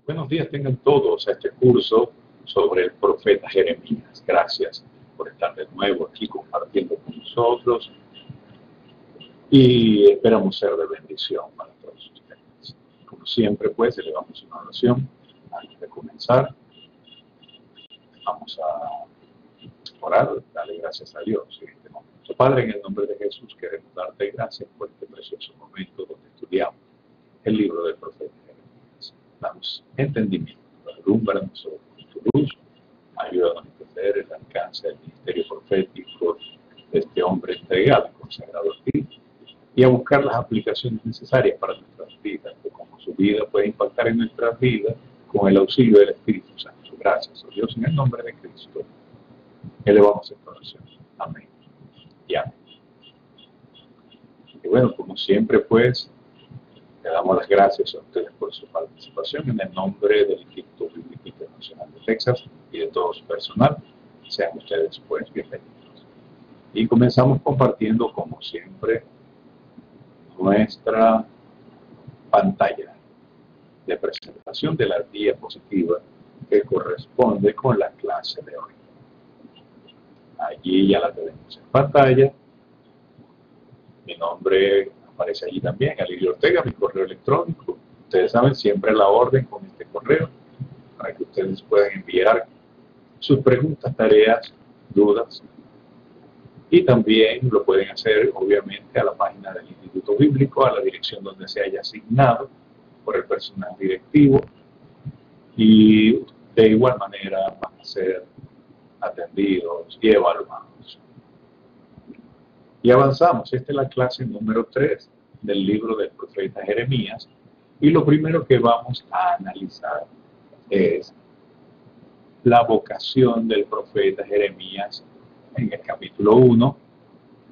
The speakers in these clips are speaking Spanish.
Buenos días tengan todos a este curso sobre el profeta Jeremías. Gracias por estar de nuevo aquí compartiendo con nosotros y esperamos ser de bendición para todos ustedes. Como siempre, pues, elevamos una oración antes de comenzar. Vamos a orar, darle gracias a Dios en este momento. Padre, en el nombre de Jesús queremos darte gracias por este precioso momento donde estudiamos el libro del profeta Jeremías. Damos entendimiento, alúmbranos con tu luz, ayúdanos a entender el alcance del ministerio profético de este hombre entregado y consagrado a ti, y a buscar las aplicaciones necesarias para nuestras vidas, de cómo su vida puede impactar en nuestras vidas con el auxilio del Espíritu Santo. Gracias, oh Dios, en el nombre de Cristo. Elevamos esta oración. Amén. Y amén. Y bueno, como siempre, pues, le damos las gracias a ustedes por su participación en el nombre del Instituto Bíblico Internacional de Texas y de todo su personal. Sean ustedes, pues, bienvenidos. Y comenzamos compartiendo, como siempre, nuestra pantalla de presentación de la diapositiva que corresponde con la clase de hoy. Allí ya la tenemos en pantalla. Mi nombre aparece allí también, Alirio Ortega, mi correo electrónico. Ustedes saben, siempre la orden con este correo para que ustedes puedan enviar sus preguntas, tareas, dudas. Y también lo pueden hacer, obviamente, a la página del Instituto Bíblico, a la dirección donde se haya asignado por el personal directivo. Y de igual manera van a ser atendidos y evaluados. Y avanzamos. Esta es la clase número 3 del libro del profeta Jeremías. Y lo primero que vamos a analizar es la vocación del profeta Jeremías en el capítulo 1.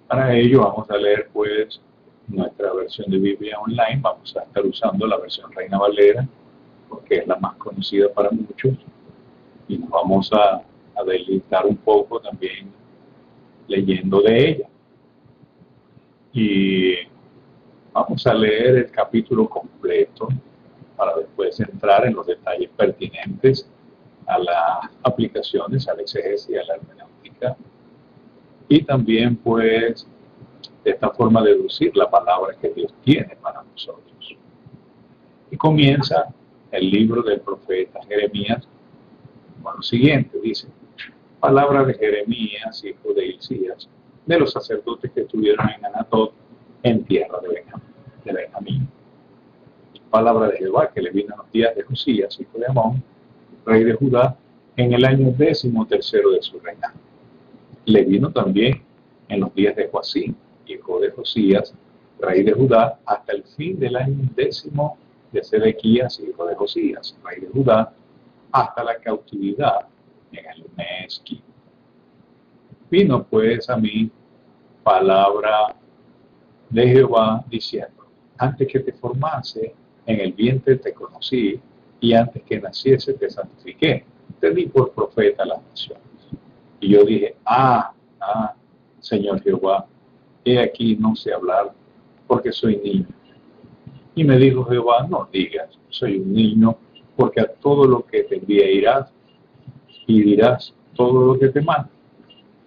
Para ello vamos a leer, pues, nuestra versión de Biblia online. Vamos a estar usando la versión Reina Valera, porque es la más conocida para muchos. Y nos vamos a deleitar un poco también leyendo de ella. Y vamos a leer el capítulo completo para después entrar en los detalles pertinentes a las aplicaciones, al exégesis y a la hermenéutica. Y también, pues, de esta forma deducir la palabra que Dios tiene para nosotros. Y comienza el libro del profeta Jeremías con lo siguiente, dice: palabra de Jeremías, hijo de Hilcías, de los sacerdotes que estuvieron en Anatot, en tierra de Benjamín. Palabra de Jehová que le vino en los días de Josías, hijo de Amón, rey de Judá, en el año 13º de su reinado. Le vino también en los días de Joacim, hijo de Josías, rey de Judá, hasta el fin del año 10º de Sedequías, hijo de Josías, rey de Judá, hasta la cautividad en el mes quinto. Vino pues a mí palabra de Jehová diciendo: antes que te formase en el vientre te conocí, y antes que naciese te santifiqué, te di por profeta a las naciones. Y yo dije: Señor Jehová, he aquí no sé hablar, porque soy niño. Y me dijo Jehová: no digas, soy un niño, porque a todo lo que te envíe irás, y dirás todo lo que te mande.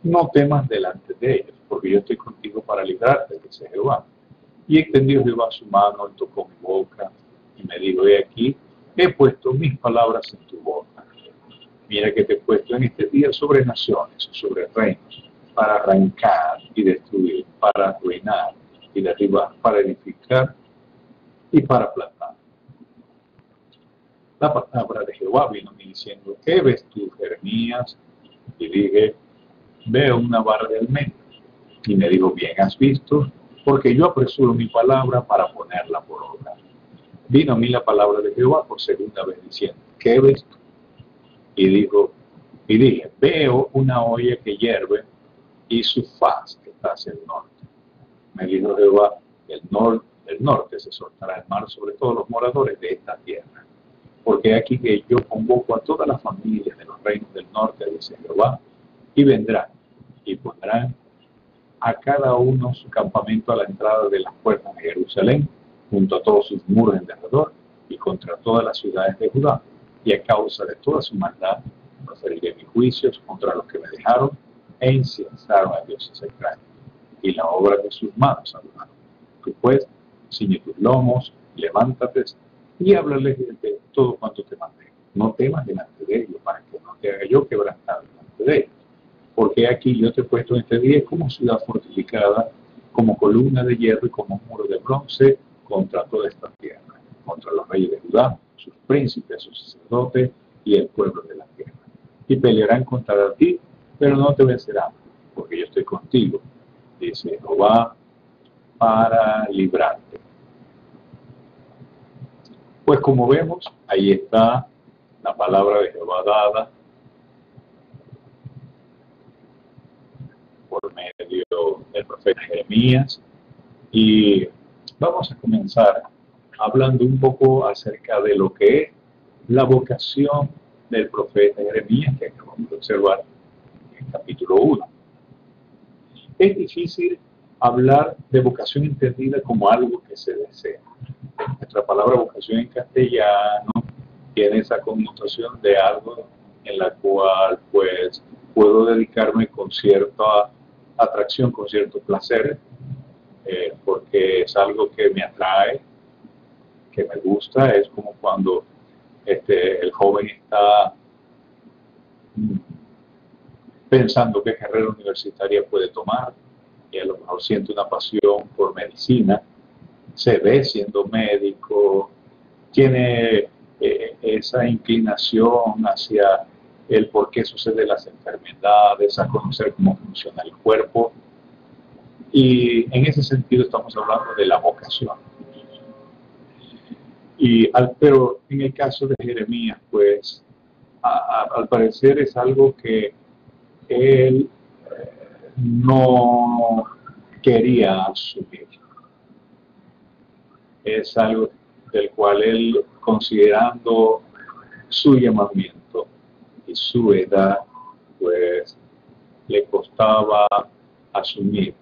No temas delante de ellos, porque yo estoy contigo para librarte, dice Jehová. Y extendió Jehová su mano y tocó mi boca, y me dijo: he aquí, he puesto mis palabras en tu boca. Mira que te he puesto en este día sobre naciones, sobre reinos, para arrancar y destruir, para arruinar y derribar, para edificar y para plantar. La palabra de Jehová vino a mí diciendo: ¿qué ves tú, Jeremías? Y dije: veo una vara de almendra. Y me dijo: bien has visto, porque yo apresuro mi palabra para ponerla por obra. Vino a mí la palabra de Jehová por segunda vez diciendo: ¿qué ves tú? Y dije: veo una olla que hierve, y su faz está hacia el norte. Me dijo Jehová: del norte se soltará el mar sobre todos los moradores de esta tierra. Porque aquí que yo convoco a todas las familias de los reinos del norte, dice Jehová, y vendrán, y pondrán a cada uno su campamento a la entrada de las puertas de Jerusalén, junto a todos sus muros en derredor, y contra todas las ciudades de Judá. y a causa de toda su maldad, proferiré mis juicios contra los que me dejaron e inciensaron a dioses extraños, y la obra de sus manos adoraron. Tú pues, ciñe tus lomos, levántate y háblales de todo cuanto te mandé. No temas delante de ellos, para que no te haga yo quebrantar delante de ellos. Porque aquí yo te he puesto en este día como ciudad fortificada, como columna de hierro y como muro de bronce contra toda esta tierra, contra los reyes de Judá, sus príncipes, sus sacerdotes y el pueblo de la tierra. Y pelearán contra ti, pero no te vencerán, porque yo estoy contigo, dice Jehová, para librarte. Pues como vemos, ahí está la palabra de Jehová dada por medio del profeta Jeremías, y vamos a comenzar hablando un poco acerca de lo que es la vocación del profeta Jeremías, que acabamos de observar en el capítulo 1. Es difícil hablar de vocación entendida como algo que se desea. Nuestra palabra vocación en castellano tiene esa connotación de algo en la cual pues puedo dedicarme con cierta atracción, con cierto placer, porque es algo que me atrae, que me gusta. Es como cuando el joven está pensando qué carrera universitaria puede tomar, y a lo mejor siente una pasión por medicina, se ve siendo médico, tiene esa inclinación hacia el por qué suceden las enfermedades, a conocer cómo funciona el cuerpo, y en ese sentido estamos hablando de la vocación. Pero en el caso de Jeremías, pues, al parecer es algo que él no quería asumir. Es algo del cual él, considerando su llamamiento y su edad, pues le costaba asumir.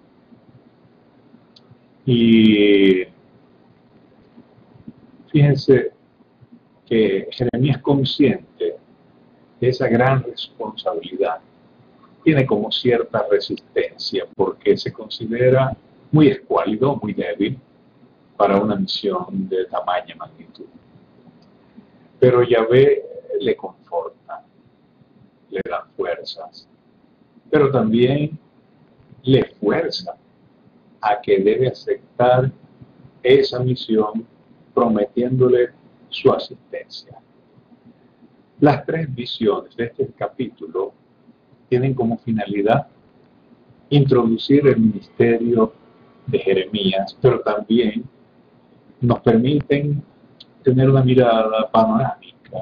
Y fíjense que Jeremías, consciente de esa gran responsabilidad, tiene como cierta resistencia porque se considera muy escuálido, muy débil para una misión de tamaña magnitud. Pero Yahvé le conforta, le da fuerzas, pero también le fuerza a que debe aceptar esa misión, prometiéndole su asistencia. Las tres visiones de este capítulo tienen como finalidad introducir el ministerio de Jeremías, pero también nos permiten tener una mirada panorámica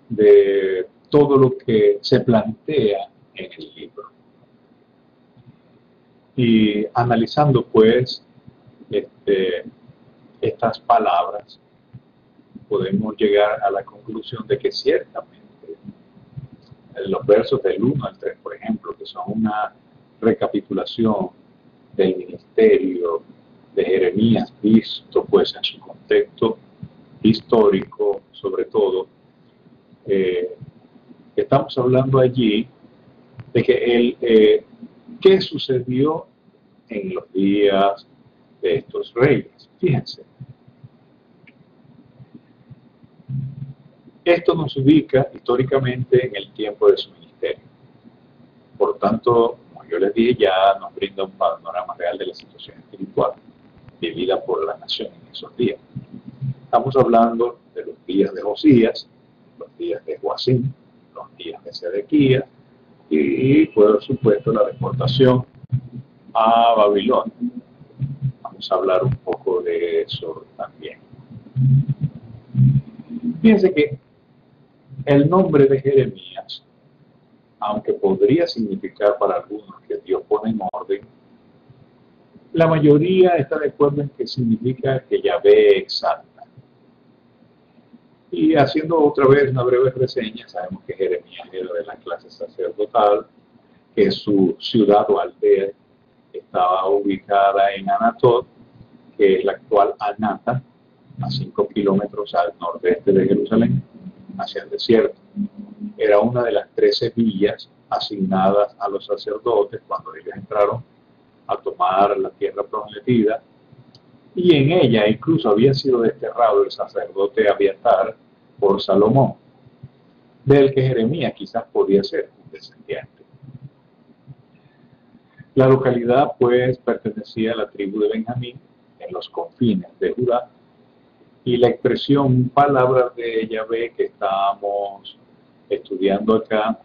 de todo lo que se plantea en el libro. Y analizando pues estas palabras, podemos llegar a la conclusión de que ciertamente los versos del 1 al 3, por ejemplo, que son una recapitulación del ministerio de Jeremías visto pues en su contexto histórico, sobre todo, estamos hablando allí de que ¿qué sucedió en los días de estos reyes? Fíjense, esto nos ubica históricamente en el tiempo de su ministerio. Por tanto, como yo les dije, ya nos brinda un panorama real de la situación espiritual vivida por la nación en esos días. Estamos hablando de los días de Josías, los días de Joacim, los días de Sedequías y, por supuesto, la deportación a Babilonia. Vamos a hablar un poco de eso también. Fíjense que el nombre de Jeremías, aunque podría significar para algunos que Dios pone en orden, la mayoría está de acuerdo en que significa que Yahvé exalta. Y haciendo otra vez una breve reseña, sabemos que Jeremías era de la clase sacerdotal, que su ciudad o aldea estaba ubicada en Anatot, que es la actual Anata, a 5 kilómetros al nordeste de Jerusalén, hacia el desierto. Era una de las 13 villas asignadas a los sacerdotes cuando ellos entraron a tomar la tierra prometida, y en ella incluso había sido desterrado el sacerdote Abiatar por Salomón, del que Jeremías quizás podía ser un descendiente. La localidad pues pertenecía a la tribu de Benjamín, en los confines de Judá, y la expresión palabras de Yahvé que estábamos estudiando acá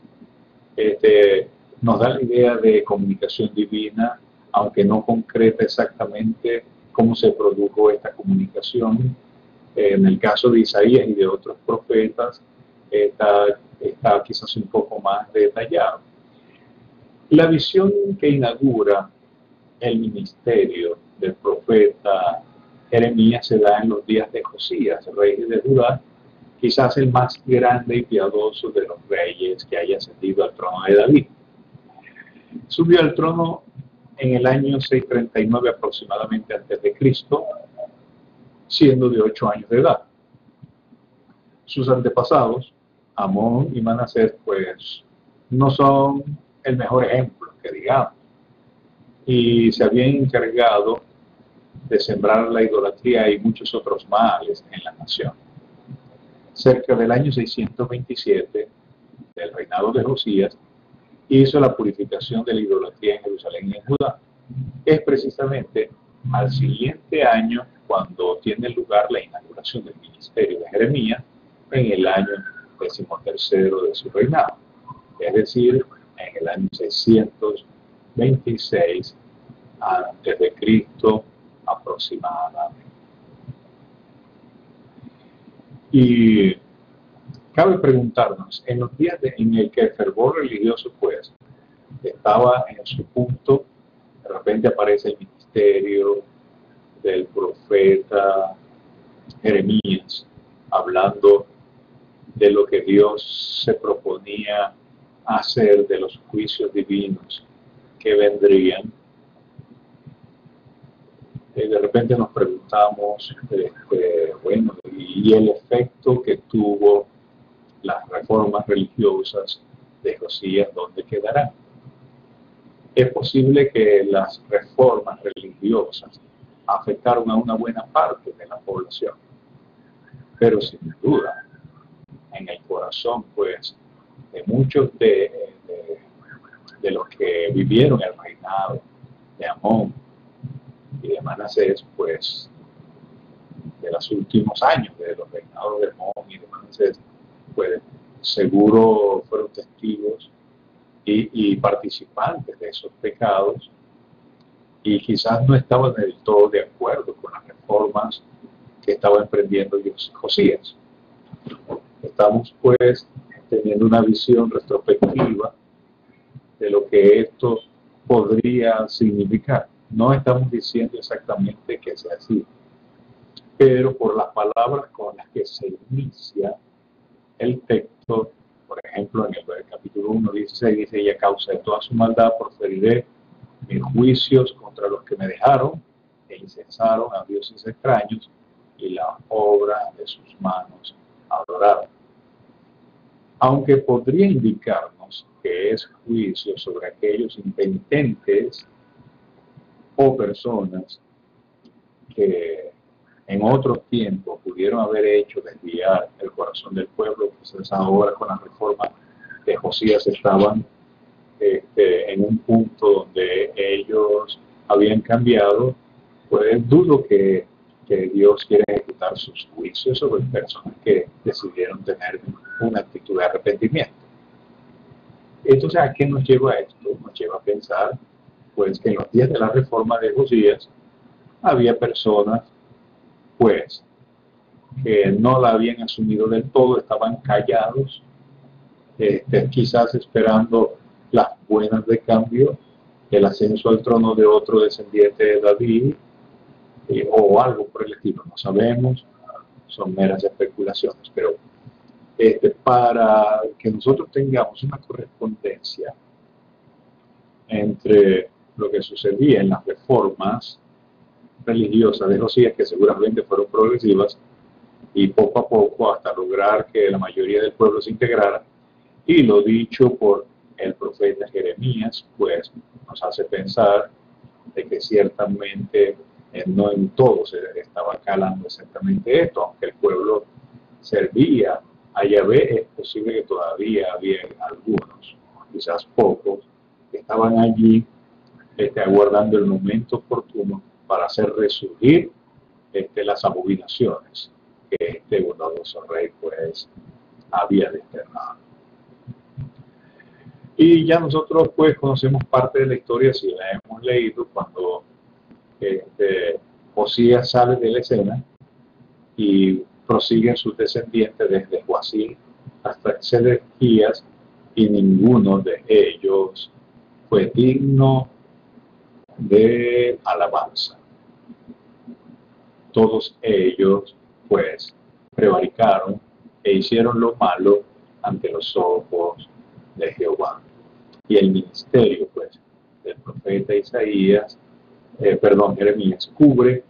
nos da la idea de comunicación divina, aunque no concreta exactamente cómo se produjo esta comunicación. En el caso de Isaías y de otros profetas está quizás un poco más detallado. La visión que inaugura el ministerio del profeta Jeremías se da en los días de Josías, rey de Judá, quizás el más grande y piadoso de los reyes que haya ascendido al trono de David. Subió al trono en el año 639 aproximadamente antes de Cristo, siendo de 8 años de edad. Sus antepasados, Amón y Manasés, pues no son el mejor ejemplo, que digamos, y se habían encargado de sembrar la idolatría y muchos otros males en la nación. Cerca del año 627 del reinado de Josías, hizo la purificación de la idolatría en Jerusalén y en Judá. Es precisamente al siguiente año cuando tiene lugar la inauguración del ministerio de Jeremías, en el año 13º de su reinado, es decir, en el año 626 antes de Cristo aproximadamente. Y cabe preguntarnos, en los días en el que el fervor religioso pues estaba en su punto, de repente aparece el ministerio del profeta Jeremías, hablando de lo que Dios se proponía hacer, de los juicios divinos que vendrían. De repente nos preguntamos, bueno, y el efecto que tuvo las reformas religiosas de Josías, ¿dónde quedarán? Es posible que las reformas religiosas afectaron a una buena parte de la población, pero sin duda, en el corazón, pues, de muchos de los que vivieron el reinado de Amón y de Manasés, pues, de los últimos años, de los reinados de Amón y de Manasés, pues, seguro fueron testigos y participantes de esos pecados, y quizás no estaban del todo de acuerdo con las reformas que estaba emprendiendo Josías. Estamos pues teniendo una visión retrospectiva de lo que esto podría significar. No estamos diciendo exactamente que sea así, pero por las palabras con las que se inicia el texto, por ejemplo, en el capítulo 1:16 dice: y a causa de toda su maldad proferiré mis juicios contra los que me dejaron e incensaron a dioses extraños y la obra de sus manos adoraron. Aunque podría indicarnos que es juicio sobre aquellos impenitentes o personas que en otros tiempos pudieron haber hecho desviar el corazón del pueblo, quizás ahora con la reforma de Josías estaban en un punto donde ellos habían cambiado, pues dudo que Dios quiera ejecutar sus juicios sobre personas que decidieron tener una actitud de arrepentimiento. Entonces, ¿a qué nos lleva esto? Nos lleva a pensar pues que en los días de la reforma de Josías había personas pues que no la habían asumido del todo, estaban callados, quizás esperando las buenas de cambio, el ascenso al trono de otro descendiente de David, o algo por el estilo, no sabemos, son meras especulaciones, pero para que nosotros tengamos una correspondencia entre lo que sucedía en las reformas religiosas de Josías, que seguramente fueron progresivas, y poco a poco hasta lograr que la mayoría del pueblo se integrara. Y lo dicho por el profeta Jeremías, pues nos hace pensar de que ciertamente no en todos se estaba calando exactamente esto, aunque el pueblo servía a Yahvé, es posible que todavía había algunos, quizás pocos, que estaban allí aguardando el momento oportuno para hacer resurgir las abominaciones que este bondadoso rey pues había desterrado. Y ya nosotros pues conocemos parte de la historia, si la hemos leído, cuando Josías sale de la escena y prosiguen sus descendientes desde Joacim hasta Sedequías, y ninguno de ellos fue digno de alabanza. Todos ellos pues prevaricaron e hicieron lo malo ante los ojos de Jehová. Y el ministerio pues del profeta Jeremías cubre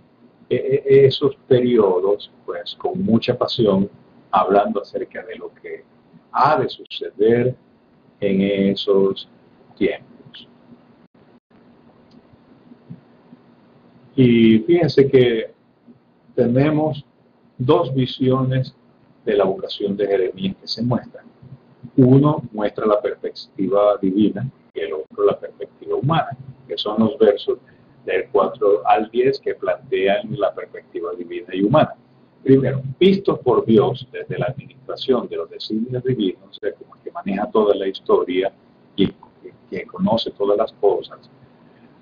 esos periodos pues con mucha pasión, hablando acerca de lo que ha de suceder en esos tiempos. Y fíjense que tenemos dos visiones de la vocación de Jeremías que se muestran. Uno muestra la perspectiva divina y el otro la perspectiva humana, que son los versos del 4 al 10 que plantean la perspectiva divina y humana. Primero, vistos por Dios desde la administración de los designios divinos, como el que maneja toda la historia y que conoce todas las cosas,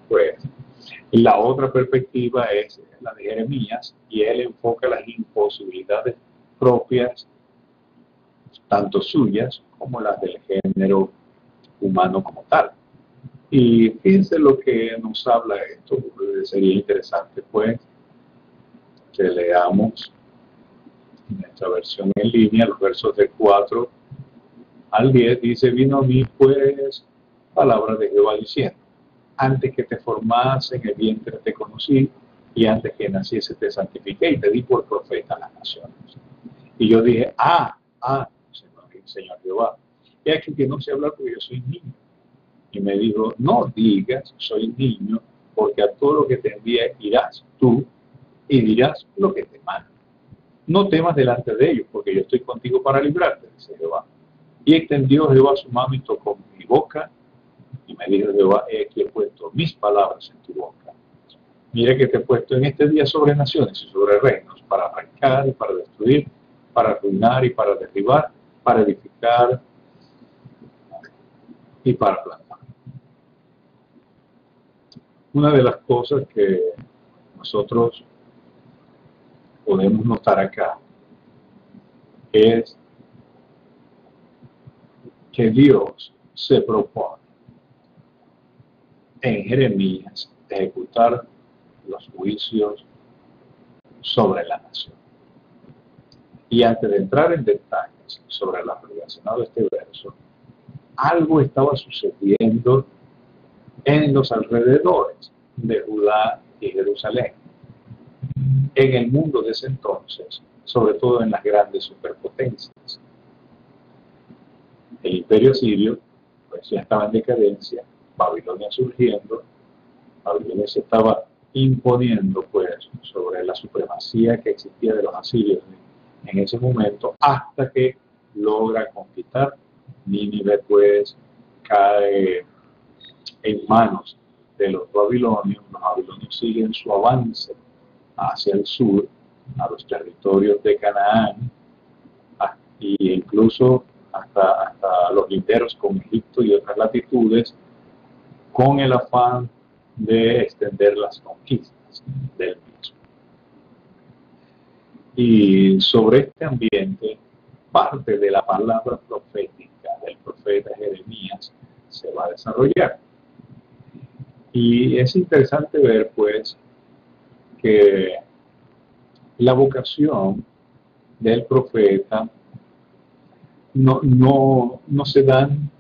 pues la otra perspectiva es la de Jeremías, y él enfoca las imposibilidades propias, tanto suyas como las del género humano como tal. Y fíjense lo que nos habla esto. Sería interesante pues que leamos nuestra versión en línea, los versos de 4 al 10. Dice: vino a mí pues palabra de Jehová diciendo: antes que te formase en el vientre te conocí, y antes que naciese te santifiqué y te di por profeta a las naciones. Y yo dije: Señor Jehová, he aquí que no sé hablar porque yo soy niño. Y me dijo: no digas soy niño, porque a todo lo que te envíe irás tú y dirás lo que te manda. No temas delante de ellos, porque yo estoy contigo para librarte, dice Jehová. Y extendió Jehová su mano y tocó mi boca, y me dijo Jehová: he aquí he puesto mis palabras en tu boca. Mira que te he puesto en este día sobre naciones y sobre reinos, para arrancar y para destruir, para arruinar y para derribar, para edificar y para plantar. Una de las cosas que nosotros podemos notar acá es que Dios se propone en Jeremías ejecutar los juicios sobre la nación. Y antes de entrar en detalles sobre lo relacionado a este verso, algo estaba sucediendo en los alrededores de Judá y Jerusalén, en el mundo de ese entonces, sobre todo en las grandes superpotencias. El imperio asirio pues ya estaba en decadencia, Babilonia surgiendo, Babilonia se estaba imponiendo pues sobre la supremacía que existía de los asirios en ese momento, hasta que logra conquistar Nínive, pues cae en manos de los babilonios. Los babilonios siguen su avance hacia el sur, a los territorios de Canaán, e incluso hasta los linderos con Egipto y otras latitudes, con el afán de extender las conquistas del mismo. Y sobre este ambiente, parte de la palabra profética del profeta Jeremías se va a desarrollar. Y es interesante ver, pues, que la vocación del profeta no se dan,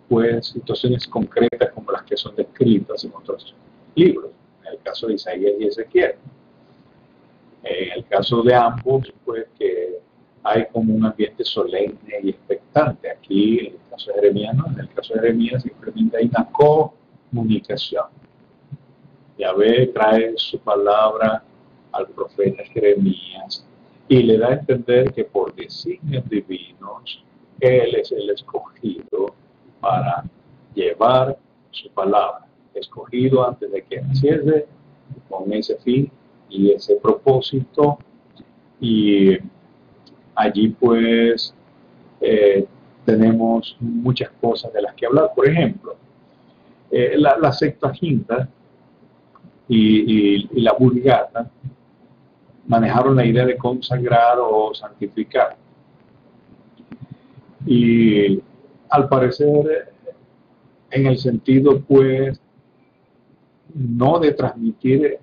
pues, situaciones concretas como las que son descritas en otros libros, en el caso de Isaías y Ezequiel. En el caso de ambos, pues, que hay como un ambiente solemne y expectante. Aquí, en el caso de Jeremías, no, en el caso de Jeremías simplemente hay una comunicación. Yahvé trae su palabra al profeta Jeremías y le da a entender que por designios divinos, él es el escogido para llevar su palabra, escogido antes de que naciese, con ese fin y ese propósito. Y allí pues tenemos muchas cosas de las que hablar. Por ejemplo, la Septuaginta y la Vulgata manejaron la idea de consagrar o santificar. Y al parecer, en el sentido pues no de transmitir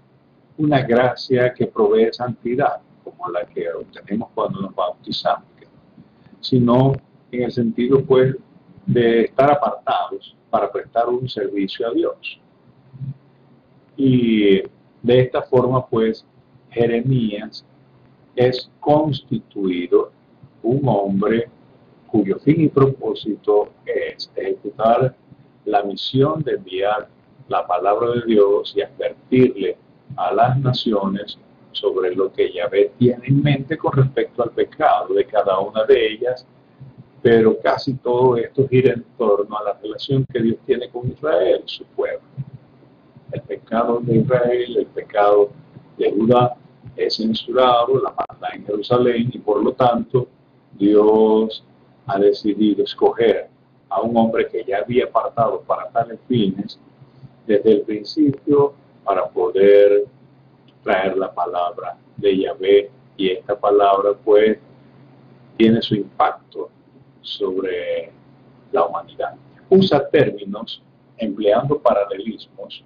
una gracia que provee santidad, como la que obtenemos cuando nos bautizamos, sino en el sentido pues de estar apartados para prestar un servicio a Dios. Y de esta forma pues Jeremías es constituido un hombre cuyo fin y propósito es ejecutar la misión de enviar la palabra de Dios y advertirle a las naciones sobre lo que Yahvé tiene en mente con respecto al pecado de cada una de ellas, pero casi todo esto gira en torno a la relación que Dios tiene con Israel, su pueblo. El pecado de Israel, el pecado de Judá es censurado, la manda en Jerusalén, y por lo tanto Dios ha decidido escoger a un hombre que ya había apartado para tales fines desde el principio para poder traer la palabra de Yahvé, y esta palabra pues tiene su impacto sobre la humanidad. Usa términos empleando paralelismos,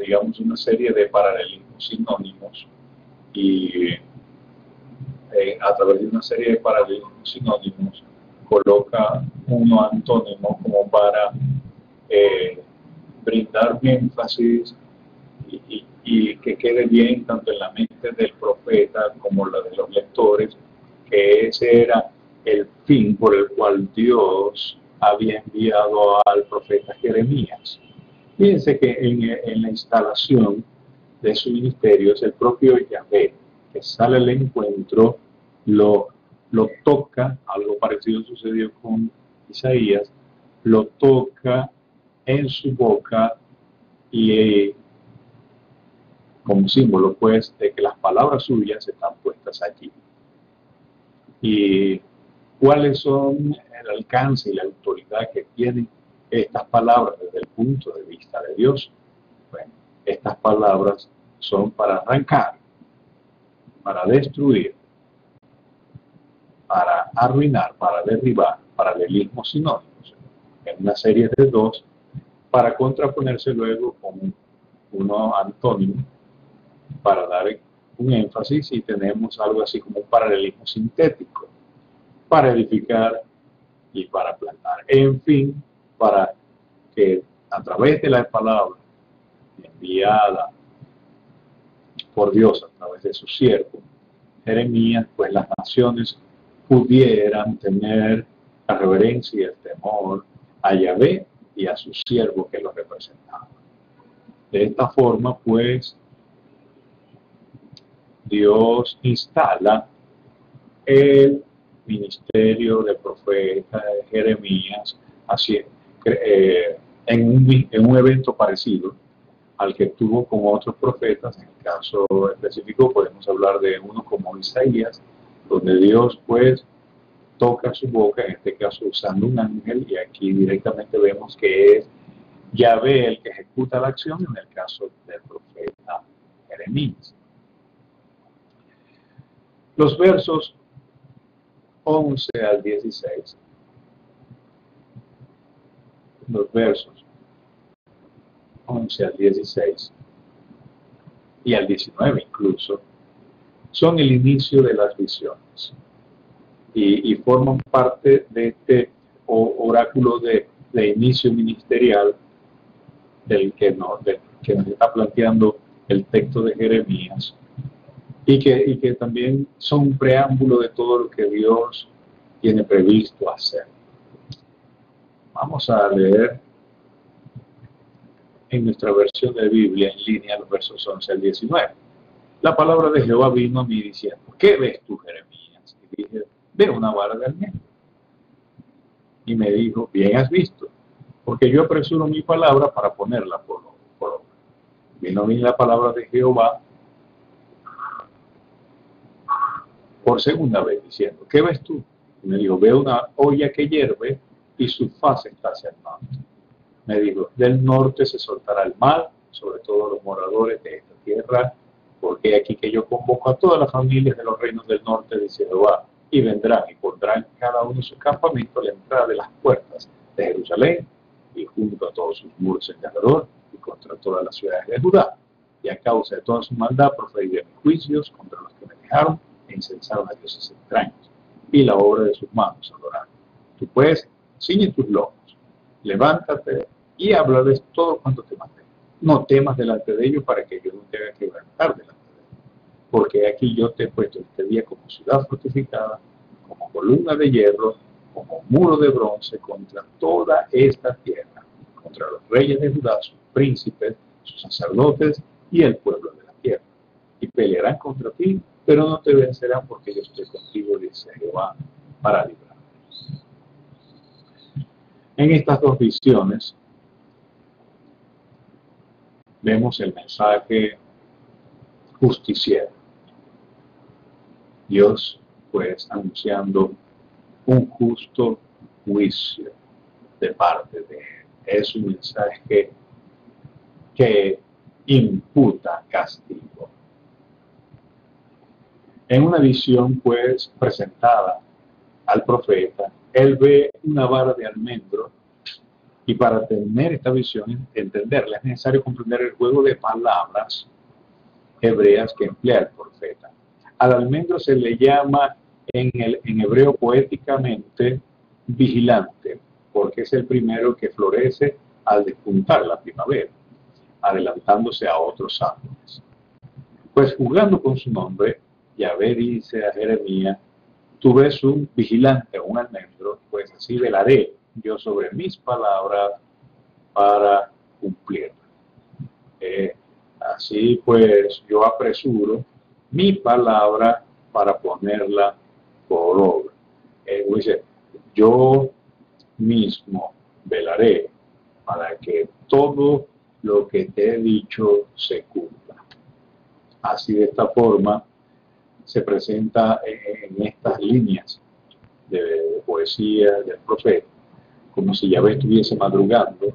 digamos una serie de paralelismos sinónimos, y a través de una serie de paralelismos sinónimos coloca uno antónimo como para brindar un énfasis y que quede bien tanto en la mente del profeta como la de los lectores, que ese era el fin por el cual Dios había enviado al profeta Jeremías. Fíjense que en la instalación de su ministerio es el propio Yahvé que sale al encuentro, lo toca, algo parecido sucedió con Isaías, lo toca en su boca y como símbolo pues de que las palabras suyas están puestas allí. ¿Y cuáles son el alcance y la autoridad que tienen estas palabras desde el punto de vista de Dios? Bueno, estas palabras son para arrancar, para destruir, para arruinar, para derribar, paralelismos sinónimos, en una serie de dos, para contraponerse luego con uno antónimo, para dar un énfasis, y tenemos algo así como un paralelismo sintético, para edificar y para plantar. En fin, para que a través de la palabra enviada por Dios a través de su siervo Jeremías, pues las naciones pudieran tener la reverencia y el temor a Yahvé y a su siervo que lo representaba. De esta forma, pues, Dios instala el ministerio del profeta de Jeremías en un evento parecido al que tuvo con otros profetas. En el caso específico podemos hablar de uno como Isaías, donde Dios pues toca su boca, en este caso usando un ángel, y aquí directamente vemos que es Yahvé el que ejecuta la acción en el caso del profeta Jeremías. Los versos 11 al 16, los versos 11 al 16 y al 19 incluso, son el inicio de las visiones y forman parte de este oráculo de inicio ministerial del que nos está planteando el texto de Jeremías, y que también son un preámbulo de todo lo que Dios tiene previsto hacer. Vamos a leer en nuestra versión de Biblia en línea los versos 11 al 19. La palabra de Jehová vino a mí diciendo, ¿qué ves tú, Jeremías? Y dije, veo una vara de almendro. Y me dijo, bien has visto, porque yo apresuro mi palabra para ponerla por obra. Vino a mí la palabra de Jehová por segunda vez, diciendo, ¿qué ves tú? Y me dijo, veo una olla que hierve y su faz está hacia el norte. Me dijo, del norte se soltará el mal sobre todos los moradores de esta tierra, porque aquí que yo convoco a todas las familias de los reinos del norte, dice Jehová, y vendrán y pondrán cada uno su campamento a la entrada de las puertas de Jerusalén, y junto a todos sus muros en derredor, y contra todas las ciudades de Judá. Y a causa de toda su maldad proferiré mis juicios contra los que me dejaron e incensaron a dioses extraños, y la obra de sus manos adoraron. Tú pues, ciñe tus lomos, levántate y háblales todo cuanto te mandé. No temas delante de ellos para que yo no te haga quebrantar delante de ellos. Porque aquí yo te he puesto este día como ciudad fortificada, como columna de hierro, como muro de bronce contra toda esta tierra, contra los reyes de Judá, sus príncipes, sus sacerdotes y el pueblo de la tierra. Y pelearán contra ti, pero no te vencerán porque yo estoy contigo, dice Jehová, para librarte. En estas dos visiones vemos el mensaje justiciero. Dios, pues, anunciando un justo juicio de parte de Él. Es un mensaje que imputa castigo. En una visión, pues, presentada al profeta, él ve una vara de almendro, y para tener esta visión, entenderla, es necesario comprender el juego de palabras hebreas que emplea el profeta. Al almendro se le llama en hebreo poéticamente vigilante, porque es el primero que florece al despuntar la primavera, adelantándose a otros árboles. Pues jugando con su nombre, Yahvé dice a Jeremías, tú ves un vigilante o un almendro, pues así velaré yo sobre mis palabras para cumplirlas. Así pues yo apresuro mi palabra para ponerla por obra. Dice, yo mismo velaré para que todo lo que te he dicho se cumpla. Así de esta forma se presenta en estas líneas de poesía del profeta, como si Yahvé estuviese madrugando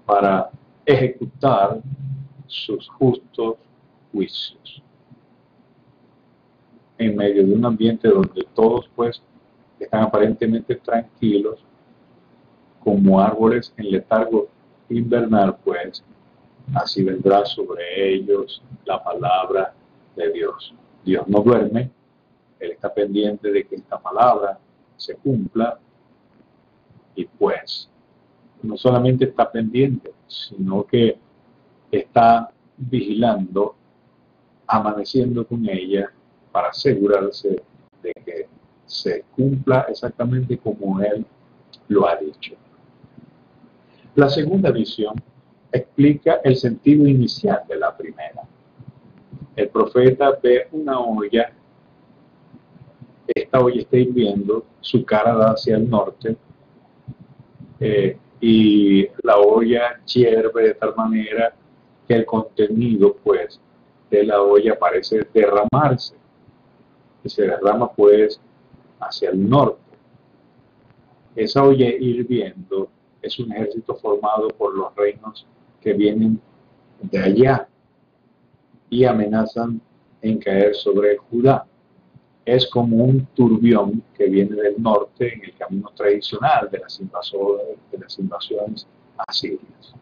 para ejecutar sus justos juicios. En medio de un ambiente donde todos pues están aparentemente tranquilos, como árboles en letargo invernal, pues así vendrá sobre ellos la palabra de Dios. Dios no duerme, Él está pendiente de que esta palabra se cumpla, y pues no solamente está pendiente, sino que está vigilando, amaneciendo con ella para asegurarse de que se cumpla exactamente como Él lo ha dicho. La segunda visión explica el sentido inicial de la primera. El profeta ve una olla, esta olla está hirviendo, su cara da hacia el norte, y la olla hierve de tal manera que el contenido pues de la olla parece derramarse, y se derrama pues hacia el norte. Esa olla hirviendo es un ejército formado por los reinos que vienen de allá y amenazan en caer sobre Judá. Es como un turbión que viene del norte en el camino tradicional de las invasiones asirias.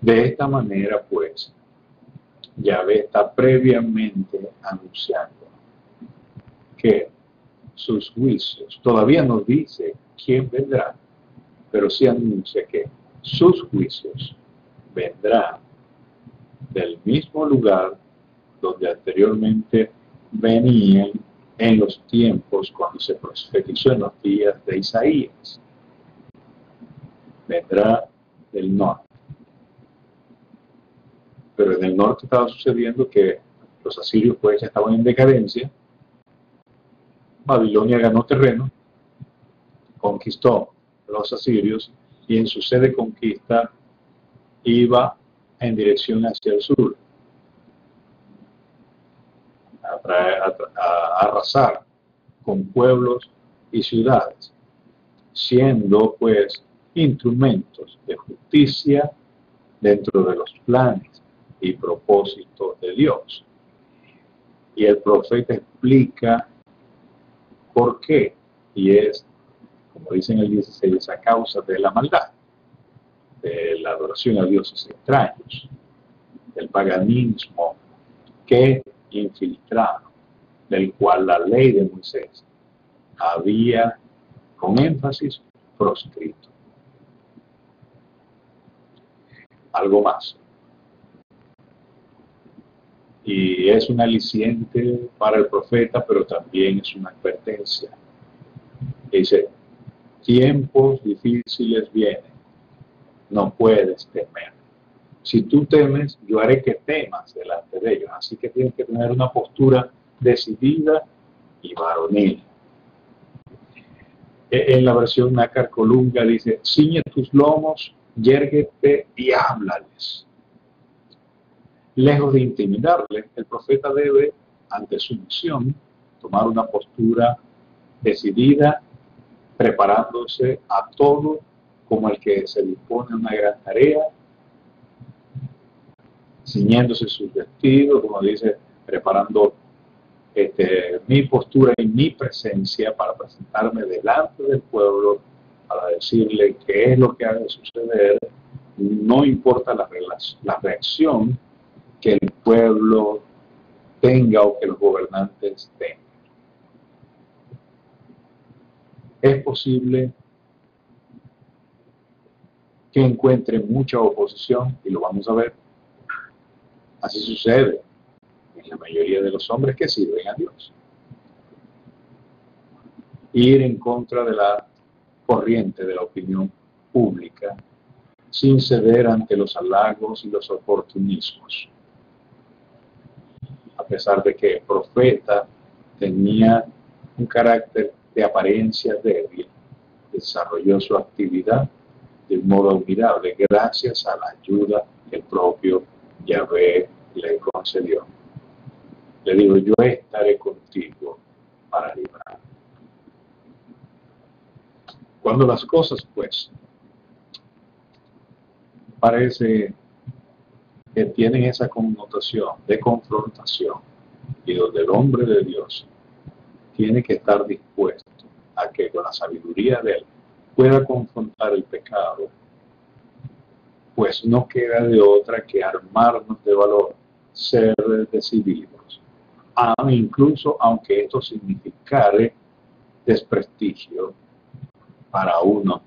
De esta manera, pues, Yahvé está previamente anunciando que sus juicios, todavía no dice quién vendrá, pero sí anuncia que sus juicios vendrán del mismo lugar donde anteriormente venían en los tiempos cuando se profetizó en los días de Isaías. Vendrá del norte. Pero en el norte estaba sucediendo que los asirios pues ya estaban en decadencia. Babilonia ganó terreno, conquistó a los asirios y en su sede conquista iba en dirección hacia el sur, a arrasar con pueblos y ciudades, siendo pues instrumentos de justicia dentro de los planes y propósitos de Dios. Y el profeta explica por qué, y es, como dice en el 16, a causa de la maldad, de la adoración a dioses extraños, del paganismo que infiltrado, del cual la ley de Moisés había, con énfasis, proscrito. Algo más. Y es un aliciente para el profeta, pero también es una advertencia. Dice, tiempos difíciles vienen, no puedes temer. Si tú temes, yo haré que temas delante de ellos. Así que tienes que tener una postura decidida y varonil. En la versión Nácar Colunga dice, ciñe tus lomos, yérguete y háblales. Lejos de intimidarle, el profeta debe, ante su misión, tomar una postura decidida, preparándose a todo como el que se dispone a una gran tarea, ciñéndose sus vestidos, como dice, preparando mi postura y mi presencia para presentarme delante del pueblo, para decirle qué es lo que ha de suceder, no importa la reacción que el pueblo tenga o que los gobernantes tengan. Es posible que encuentre mucha oposición, y lo vamos a ver. Así sucede en la mayoría de los hombres que sirven a Dios. Ir en contra de la corriente de la opinión pública, sin ceder ante los halagos y los oportunismos. A pesar de que el profeta tenía un carácter de apariencia débil, desarrolló su actividad de un modo admirable gracias a la ayuda que el propio Yahvé le concedió. Le digo, yo estaré contigo para librar. Cuando las cosas, pues, parece que tienen esa connotación de confrontación y donde el hombre de Dios tiene que estar dispuesto a que con la sabiduría de él pueda confrontar el pecado, pues no queda de otra que armarnos de valor, ser decididos, incluso aunque esto significare desprestigio para uno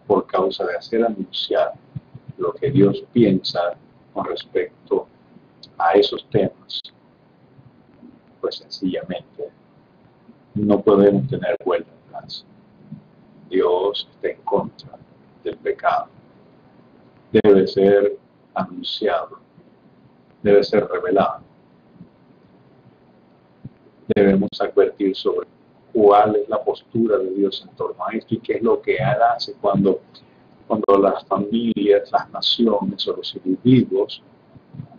por causa de hacer anunciar lo que Dios piensa con respecto a esos temas. Pues sencillamente no podemos tener vuelta atrás. Dios está en contra del pecado. Debe ser anunciado, debe ser revelado. Debemos advertir sobre cuál es la postura de Dios en torno a esto y qué es lo que Él hace cuando las familias, las naciones o los individuos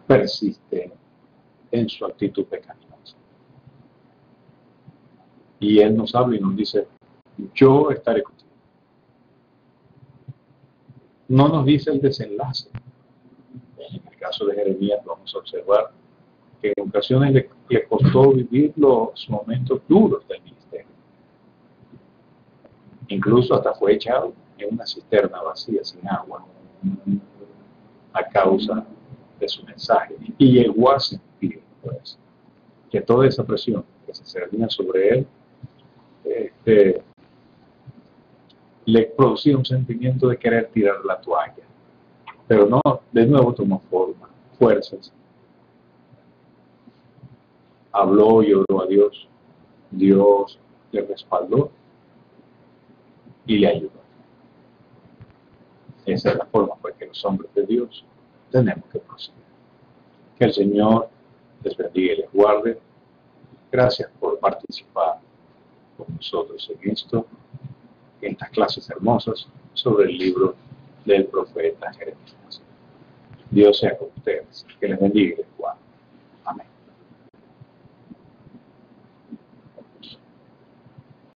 persisten en su actitud pecaminosa. Y Él nos habla y nos dice, yo estaré contigo. No nos dice el desenlace. En el caso de Jeremías vamos a observar que en ocasiones le costó vivir los momentos duros del ministerio. Incluso hasta fue echado en una cisterna vacía, sin agua, a causa de su mensaje. Y llegó a sentir, pues, que toda esa presión que se cernía sobre él, le producía un sentimiento de querer tirar la toalla. Pero no, de nuevo tomó forma fuerzas, habló y oró a Dios, Dios le respaldó y le ayudó. Esa es la forma por que los hombres de Dios tenemos que proceder. Que el Señor les bendiga y les guarde. Gracias por participar con nosotros en esto, en estas clases hermosas sobre el libro del profeta Jeremías. Dios sea con ustedes. Que les bendiga y les guarde.